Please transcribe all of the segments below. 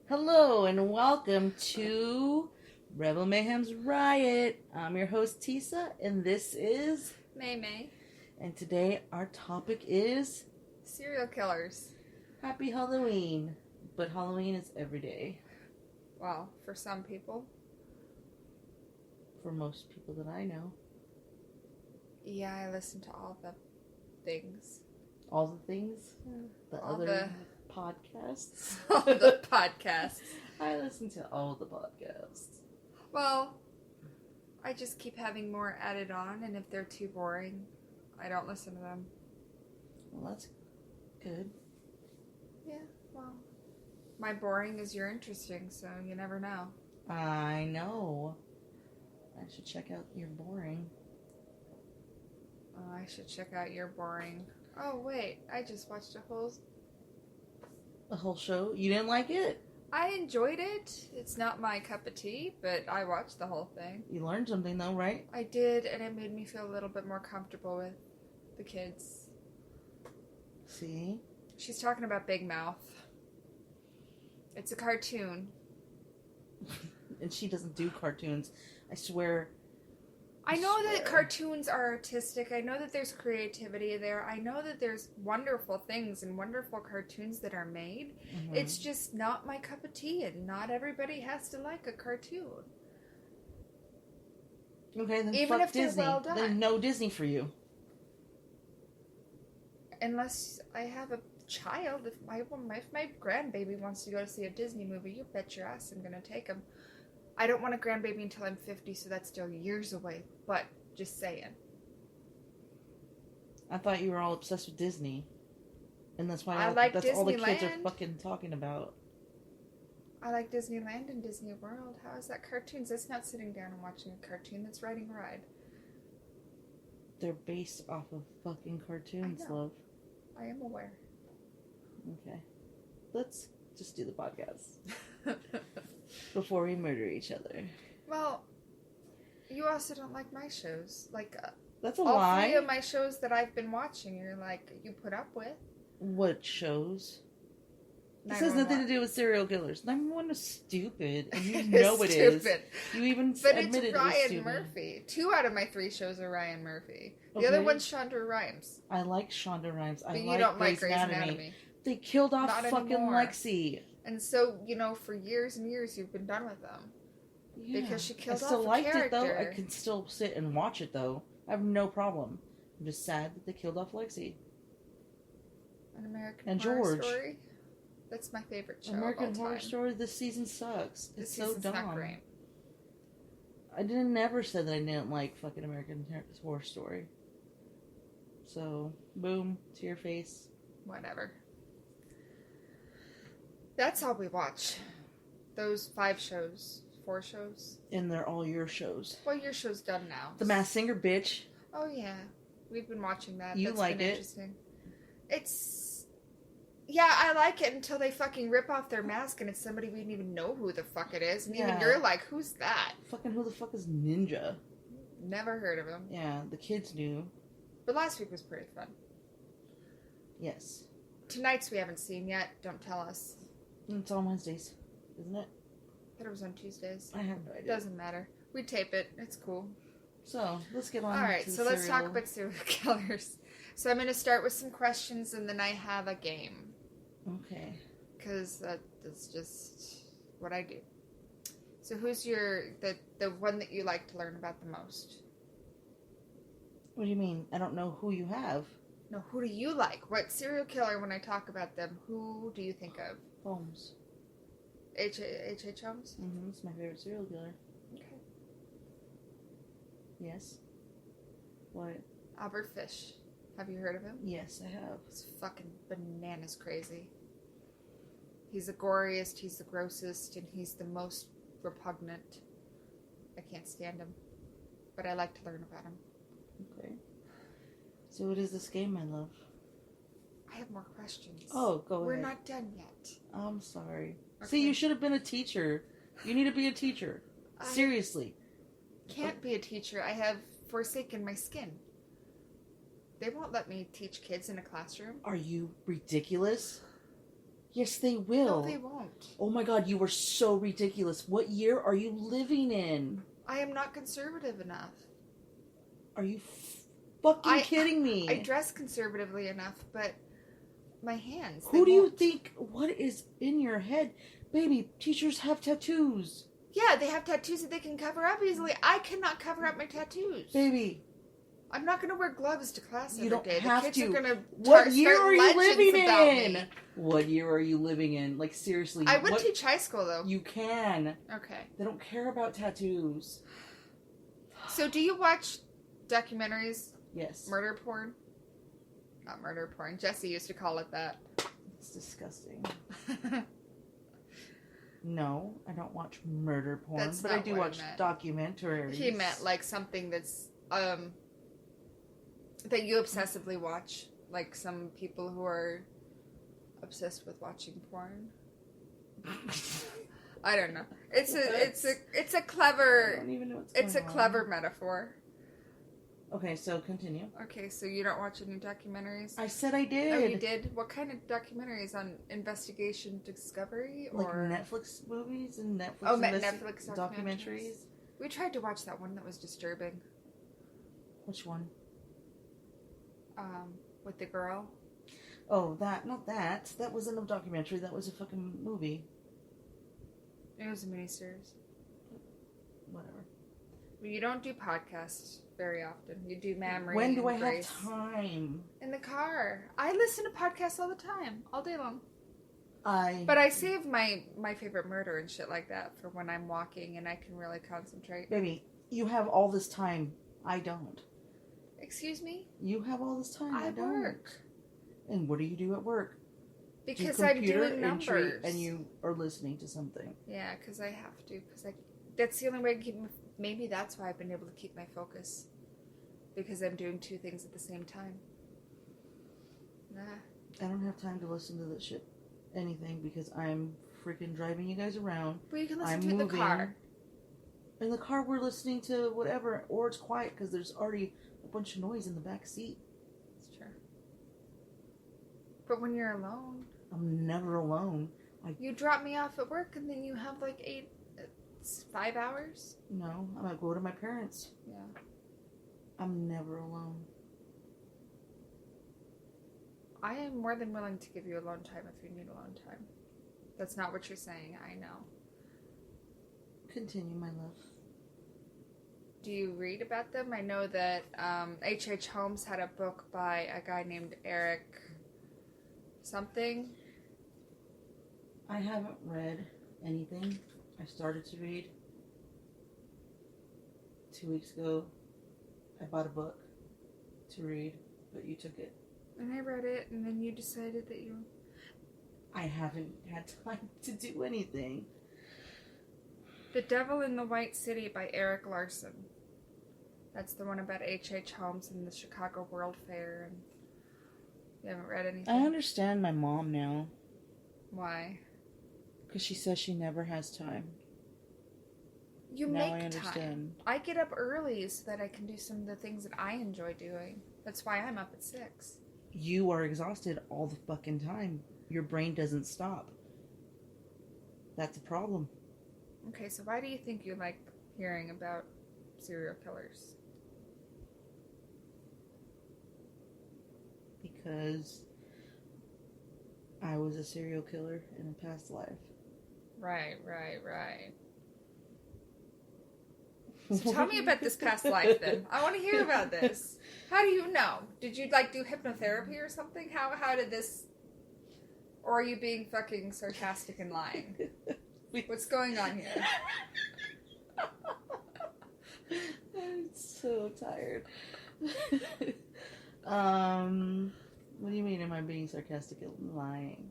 Hello and welcome to Rebel Mayhem's Riot. I'm your host Tisa and this is May May. And today our topic is Serial killers. Happy Halloween. But Halloween is every day. Well, for some people. For most people that I know. Yeah, I listen to all the things. All the things? The all other podcasts? All the podcasts. I listen to all the podcasts. Well, I just keep having more added on, and if they're too boring, I don't listen to them. Well, that's good. Yeah, well, my boring is your interesting, so you never know. I know. I should check out your boring. Oh, I should check out your boring. Oh, wait, I just watched a whole show? You didn't like it? I enjoyed it. It's not my cup of tea, but I watched the whole thing. You learned something though, right? I did, and it made me feel a little bit more comfortable with the kids. See? She's talking about Big Mouth. It's a cartoon. And she doesn't do cartoons. I swear. I know that cartoons are artistic. I know that there's creativity there. I know that there's wonderful things and wonderful cartoons that are made. Mm-hmm. It's just not my cup of tea, and not everybody has to like a cartoon. Okay, then even fuck if they're Disney. well done. Then no Disney for you. Unless I have a child. If my grandbaby wants to go to see a Disney movie, you bet your ass I'm going to take him. I don't want a grandbaby until I'm 50, so that's still years away. But, just saying. I thought you were all obsessed with Disney. And that's why that's all the Disneyland. kids are fucking talking about. I like Disneyland and Disney World. How is that cartoons? That's not sitting down and watching a cartoon. That's riding a ride. They're based off of fucking cartoons, love. I am aware. Okay. Let's just do the podcast. Before we murder each other. Well, you also don't like my shows. That's a all lie. All 3 of my shows that I've been watching, you put up with. What shows? This has nothing to do with serial killers. 911 is stupid, and you know it is. You even admitted it was Ryan stupid. Murphy. 2 out of my 3 shows are Ryan Murphy. The other one's Shonda Rhimes. I like Shonda Rhimes. But you don't like Grey's Anatomy. They killed off Not fucking anymore. Lexi. And so, for years and years you've been done with them. Yeah. Because she killed off a character. I still liked it, though. I can still sit and watch it, though. I have no problem. I'm just sad that they killed off Lexi. An American Horror Story? That's my favorite show American of all Horror time. Story, this season sucks. It's so dumb. Not great. I never said that I didn't like fucking American Horror Story. So, boom, to your face. Whatever. That's all we watch. Those 5 shows. 4 shows. And they're all your shows. Well, your show's done now. The Masked Singer, bitch. Oh, yeah. We've been watching that. You like it? Interesting. Yeah, I like it until they fucking rip off their mask and it's somebody we didn't even know who the fuck it is. And even you're like, who's that? Fucking who the fuck is Ninja? Never heard of him. Yeah, the kids knew. But last week was pretty fun. Yes. Tonight's we haven't seen yet. Don't tell us. It's on Wednesdays, isn't it? I thought it was on Tuesdays. I have no idea. Doesn't matter. We tape it. It's cool. So, let's get on. Alright, so let's talk about serial killers. So I'm going to start with some questions and then I have a game. Okay. Because that's just what I do. So who's the one that you like to learn about the most? What do you mean? I don't know who you have. No, who do you like? What serial killer, when I talk about them, who do you think of? Holmes. H.H. Holmes? Mm-hmm. It's my favorite serial killer. Okay. Yes. What? Albert Fish. Have you heard of him? Yes, I have. He's fucking bananas crazy. He's the goriest, he's the grossest, and he's the most repugnant. I can't stand him. But I like to learn about him. Okay. So what is this game, my love? I have more questions. Oh, go ahead. We're not done yet. I'm sorry. Okay. See, you should have been a teacher. You need to be a teacher. Seriously. Can't be a teacher. I have forsaken my skin. They won't let me teach kids in a classroom. Are you ridiculous? Yes, they will. No, they won't. Oh my God, you are so ridiculous. What year are you living in? I am not conservative enough. Are you fucking kidding me? I dress conservatively enough, but my hands. Who do you think? What is in your head? Baby, teachers have tattoos. Yeah, they have tattoos that they can cover up easily. I cannot cover up my tattoos. Baby. I'm not going to wear gloves to class every day. You don't have the kids to. Are gonna what year are you living in? Me. What year are you living in? Like, seriously. I would teach high school, though. You can. Okay. They don't care about tattoos. So, do you watch documentaries? Yes. Murder porn? Not murder porn. Jesse used to call it that. It's disgusting. No, I don't watch murder porn, but I do watch documentaries. He meant like something that's that you obsessively watch, like some people who are obsessed with watching porn. I don't know. It's a clever. I don't even know what's It's a going clever on. metaphor. Okay, so continue. Okay, so you don't watch any documentaries? I said I did. Oh, you did? What kind of documentaries? On investigation discovery? Or like Netflix movies and Netflix, Netflix documentaries? We tried to watch that one that was disturbing. Which one? With the girl. Oh, not that. That wasn't a documentary. That was a fucking movie. It was a miniseries. Whatever. Well, you don't do podcasts very often. You do memory. When do I Grace. have time? In the car. I listen to podcasts all the time, all day long. But I save my favorite murder and shit like that for when I'm walking and I can really concentrate. Baby, you have all this time. I don't. Excuse me? You have all this time. I don't. Work. And what do you do at work? Because I'm doing numbers. And you are listening to something. Yeah, because I have to. That's the only way I can keep. Maybe that's why I've been able to keep my focus. Because I'm doing two things at the same time. Nah. I don't have time to listen to this shit. Anything, because I'm freaking driving you guys around. But you can listen to it in the car. In the car, we're listening to whatever, or it's quiet because there's already a bunch of noise in the back seat. That's true. But when you're alone, I'm never alone. You drop me off at work, and then you have like 5 hours. No, I'm gonna go to my parents. Yeah. I'm never alone. I am more than willing to give you alone time if you need alone time. That's not what you're saying, I know. Continue, my love. Do you read about them? I know that H.H. Holmes had a book by a guy named Eric something. I haven't read anything. I started to read 2 weeks ago. I bought a book to read, but you took it. And I read it, and then you decided that you... I haven't had time to do anything. The Devil in the White City by Eric Larson. That's the one about H.H. Holmes and the Chicago World Fair. And you haven't read anything? I understand my mom now. Why? Because she says she never has time. You now make I understand. Time. I get up early so that I can do some of the things that I enjoy doing. That's why I'm up at 6. You are exhausted all the fucking time. Your brain doesn't stop. That's a problem. Okay, so why do you think you like hearing about serial killers? Because I was a serial killer in a past life. Right. So tell me about this past life then. I want to hear about this. How do you know? Did you do hypnotherapy or something? How did this... Or are you being fucking sarcastic and lying? What's going on here? I'm so tired. What do you mean, am I being sarcastic and lying?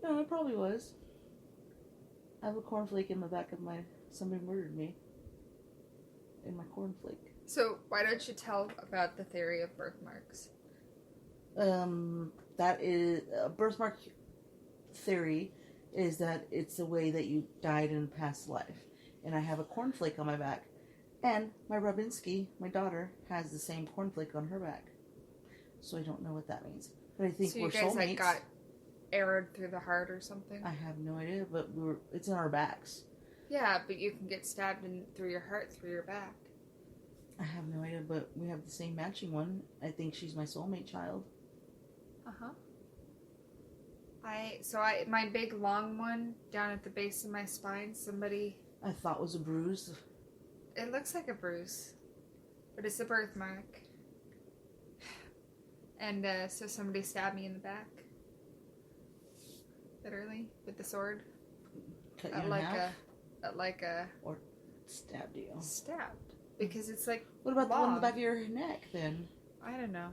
No, I probably was. I have a cornflake in the back of somebody murdered me. In my cornflake. So, why don't you tell about the theory of birthmarks? That is... A birthmark theory is that it's the way that you died in a past life. And I have a cornflake on my back. And my Rabinsky, my daughter, has the same cornflake on her back. So I don't know what that means. But I think we're soulmates. arrowed through the heart or something. I have no idea, but it's in our backs. Yeah, but you can get stabbed through your heart, through your back. I have no idea, but we have the same matching one. I think she's my soulmate child. Uh-huh. My big long one down at the base of my spine, somebody... I thought was a bruise. It looks like a bruise, but it's a birthmark. And so somebody stabbed me in the back. Literally, with the sword. Cut you in half? Or stabbed you. Stabbed. Because it's like... What about long. the one in the back of your neck, then? I don't know.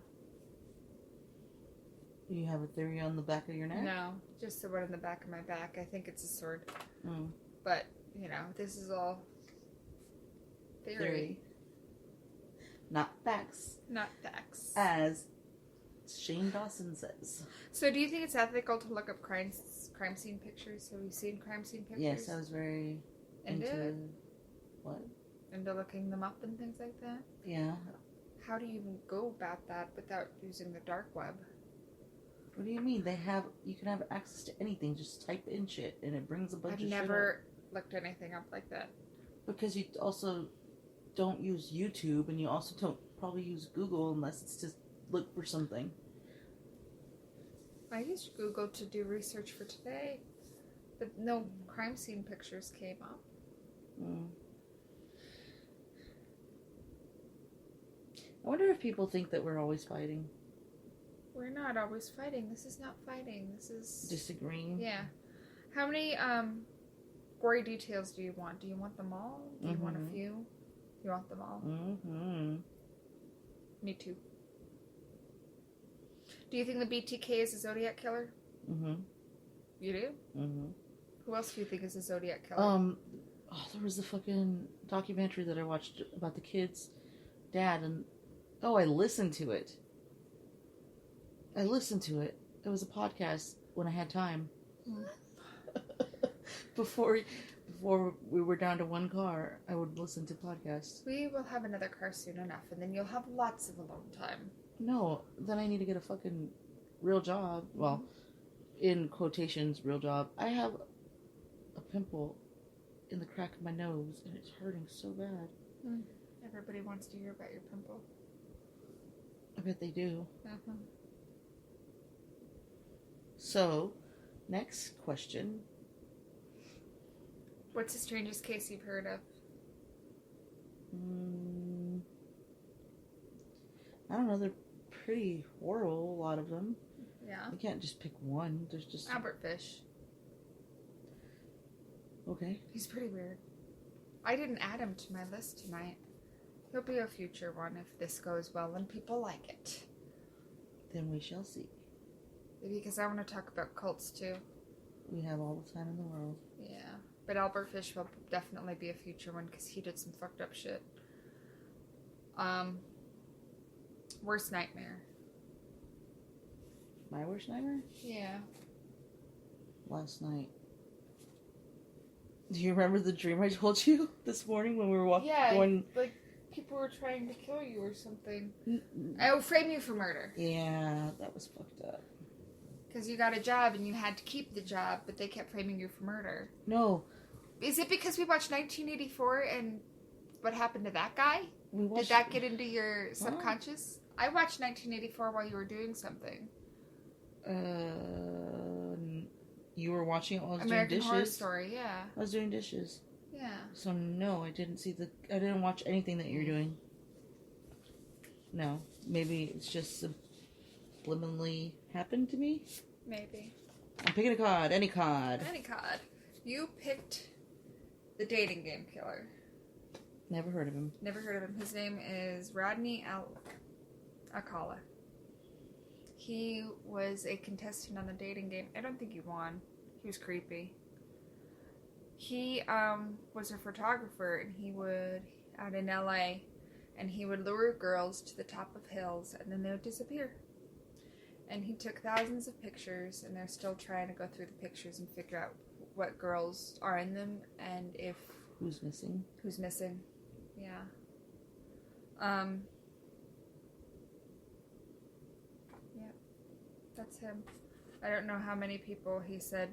You have a theory on the back of your neck? No, just the one in the back of my back. I think it's a sword. Mm. But, this is all theory. Not facts. Not facts. As Shane Dawson says. So do you think it's ethical to look up crime scene pictures? Have you seen crime scene pictures? Yes, I was very into... What? Into looking them up and things like that? Yeah. How do you even go about that without using the dark web? What do you mean? You can have access to anything. Just type in shit and it brings a bunch of shit up. I've never looked anything up like that. Because you also don't use YouTube and you also don't probably use Google unless it's to look for something. I used Google to do research for today, but no crime scene pictures came up. Mm. I wonder if people think that we're always fighting. We're not always fighting. This is not fighting. This is... disagreeing? Yeah. How many gory details do you want? Do you want them all? Do you want a few? You want them all? Mm-hmm. Me too. Do you think the BTK is a Zodiac killer? Mm-hmm. You do? Mm-hmm. Who else do you think is a Zodiac killer? There was the fucking documentary that I watched about the kid's dad, and I listened to it. It was a podcast when I had time. Before we were down to one car, I would listen to podcasts. We will have another car soon enough, and then you'll have lots of alone time. No, then I need to get a fucking real job. Well, in quotations, real job. I have a pimple in the crack of my nose, and it's hurting so bad. Everybody wants to hear about your pimple. I bet they do. Uh-huh. So, next question. What's the strangest case you've heard of? I don't know. They're pretty horrible, a lot of them. Yeah. You can't just pick one. There's just... Albert Fish. Okay. He's pretty weird. I didn't add him to my list tonight. He'll be a future one if this goes well and people like it. Then we shall see. Because I want to talk about cults too. We have all the time in the world. Yeah. But Albert Fish will definitely be a future one because he did some fucked up shit. Worst nightmare. My worst nightmare? Yeah. Last night. Do you remember the dream I told you this morning when we were walking? Yeah, like people were trying to kill you or something. Oh, frame you for murder. Yeah, that was fucked up. Because you got a job and you had to keep the job, but they kept framing you for murder. No. Is it because we watched 1984 and what happened to that guy? Did that get into your subconscious? I watched 1984 while you were doing something. You were watching it while I was American doing dishes? Horror Story, yeah. I was doing dishes. Yeah. So no, I didn't watch anything that you're doing. No. Maybe it's just subliminally happened to me? Maybe. I'm picking a card. Any card. Any card. You picked the dating game killer. Never heard of him. Never heard of him. His name is Rodney Alcala. He was a contestant on the dating game. I don't think he won. He was creepy. He was a photographer, and he would, out in LA, and he would lure girls to the top of hills, and then they would disappear. And he took thousands of pictures, and they're still trying to go through the pictures and figure out what girls are in them, and if... Who's missing? Who's missing. Yeah. Yeah. That's him. I don't know how many people he said